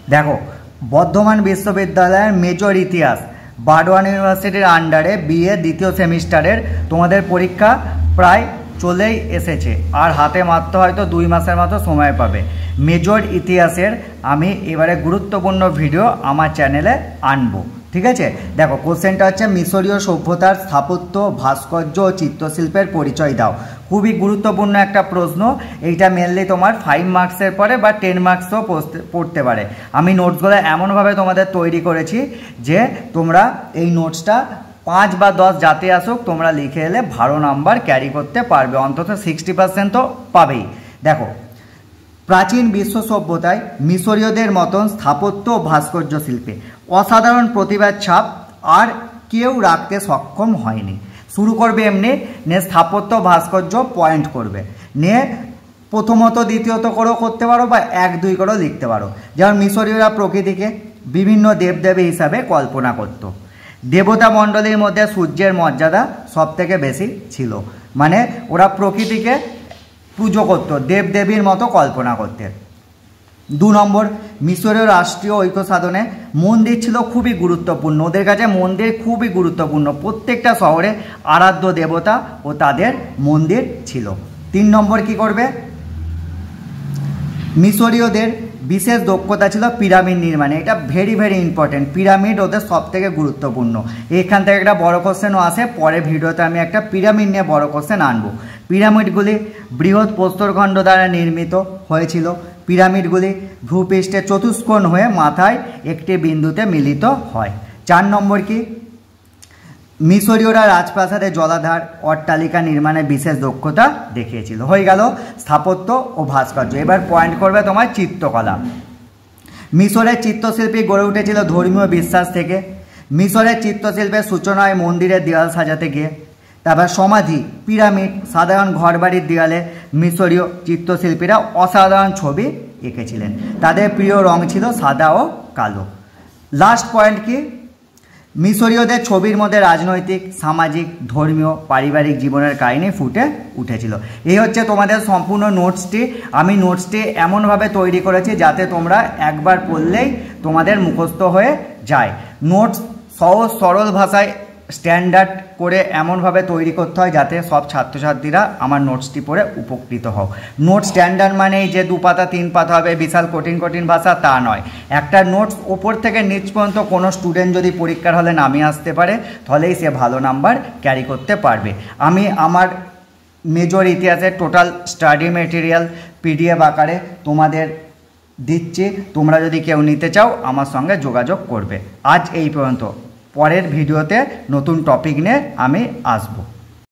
देखो बर्धमान विश्वविद्यालय मेजर इतिहास बारवान यूनिवर्सिटिर आंडारे बीए द्वितीय सेमिस्टारेर तोमादेर परीक्षा प्राय चलेई एसेछे और हाथे मात्र हयतो 2 मासेर मतो समय पाबे। मेजर इतिहासेर आमी एबारे गुरुत्वपूर्ण भिडियो आमार चैनेले आनबो। ठीक है, देखो कोश्चेनटा हच्छे मिसरीय सभ्यतार स्थापत्य भास्कर्य और चित्रशिल्पेर परिचय दाओ। खूबই गुरुत्वपूर्ण একটা প্রশ্ন। এইটা মেনলি তোমার 5 মার্কসের পরে বা 10 মার্কসও পড়তে পারে। আমি নোটসগুলো এমনভাবে তোমাদের তৈরি করেছি যে তোমরা এই নোটসটা 5 বা 10 যাতে আসুক তোমরা লিখে এলে 12 নাম্বার ক্যারি করতে পারবে, অন্তত 60% তো পাবেই। দেখো প্রাচীন বিশ্ব সভ্যতায় মিশরীয়দের মতন স্থাপত্য ও ভাস্কর্য শিল্পে অসাধারণ প্রতিভার ছাপ আর কেউ রাখতে সক্ষম হয়নি। শুরু করবে এমনি নে স্থাপত্য ভাস্কর্য পয়েন্ট করবে, নে প্রথমত দ্বিতীয়ত করেও করতে পারো বা 1-2 করেও লিখতে পারো। যেমন মিশরীয়রা প্রকৃতিকে বিভিন্ন দেবদেবী হিসাবে কল্পনা করত। দেবতা মণ্ডলীর মধ্যে সূর্যের মর্যাদা সবথেকে বেশি ছিল, মানে ওরা প্রকৃতিকে পুজো করতো, দেবদেবীর মতো কল্পনা করতে। 2 নম্বর মিশরীয় রাষ্ট্রীয় ঐক্য সাধনে মন্দির ছিল খুবই গুরুত্বপূর্ণ। ওদের কাছে মন্দির খুবই গুরুত্বপূর্ণ, প্রত্যেকটা শহরে আরাধ্য দেবতা ও তাদের মন্দির ছিল। 3 নম্বর কি করবে, মিশরীয়দের বিশেষ দক্ষতা ছিল পিরামিড নির্মাণে। এটা ভেরি ভেরি ইম্পর্টেন্ট, পিরামিড ওদের সবথেকে গুরুত্বপূর্ণ। এখান থেকে একটা বড় কোশ্চেনও আসে, পরে ভিডিওতে আমি একটা পিরামিড নিয়ে বড় কোশ্চেন আনবো। পিরামিডগুলি বৃহৎ প্রস্তরখণ্ড দ্বারা নির্মিত হয়েছিল। পিরামিডগুলি ভূপৃষ্ঠে চতুষ্কোণ হয়ে মাথায় একটি বিন্দুতে মিলিত হয়। 4 নম্বর কি, মিশরীয়রা রাজপ্রাসাদে জলাধার অট্টালিকা নির্মাণে বিশেষ দক্ষতা দেখিয়েছিল। হয়ে গেল স্থাপত্য ও ভাস্কর্য। এবার পয়েন্ট করবে তোমার চিত্রকলা। মিশরের চিত্রশিল্পী গড়ে উঠেছিল ধর্মীয় বিশ্বাস থেকে। মিশরের চিত্রশিল্পের সূচনা হয় মন্দিরের দেওয়াল সাজাতে গিয়ে। তারপর সমাধি, পিরামিড, সাধারণ ঘরবাড়ির দেওয়ালে মিশরীয় চিত্রশিল্পীরা অসাধারণ ছবি এঁকেছিলেন। তাদের প্রিয় রং ছিল সাদা ও কালো। লাস্ট পয়েন্ট কি, মিশরীয়দের ছবির মধ্যে রাজনৈতিক, সামাজিক, ধর্মীয়, পারিবারিক জীবনের কাহিনী ফুটে উঠেছিল। এই হচ্ছে তোমাদের সম্পূর্ণ নোটসটি। আমি নোটসটি এমনভাবে তৈরি করেছি যাতে তোমরা একবার পড়লেই তোমাদের মুখস্থ হয়ে যায়। নোটস সহজ সরল ভাষায় স্ট্যান্ডার্ড করে এমনভাবে তৈরি করতে হয় যাতে সব ছাত্রছাত্রীরা আমার নোটসটি পড়ে উপকৃত হও। নোট স্ট্যান্ডার্ড মানেই যে 2 পাতা 3 পাতা হবে, বিশাল কঠিন কঠিন ভাষা তা নয়। একটা নোটস ওপর থেকে নিচ পর্যন্ত কোনো স্টুডেন্ট যদি পরীক্ষার হলে নামিয়ে আসতে পারে তাহলেই সে ভালো নাম্বার ক্যারি করতে পারবে। আমি আমার মেজর ইতিহাসের টোটাল স্টাডি মেটেরিয়াল PDF আকারে তোমাদের দিচ্ছি। তোমরা যদি কেউ নিতে চাও আমার সঙ্গে যোগাযোগ করবে। আজ এই পর্যন্ত, পরের ভিডিওতে নতুন টপিক নিয়ে আমি আসবো।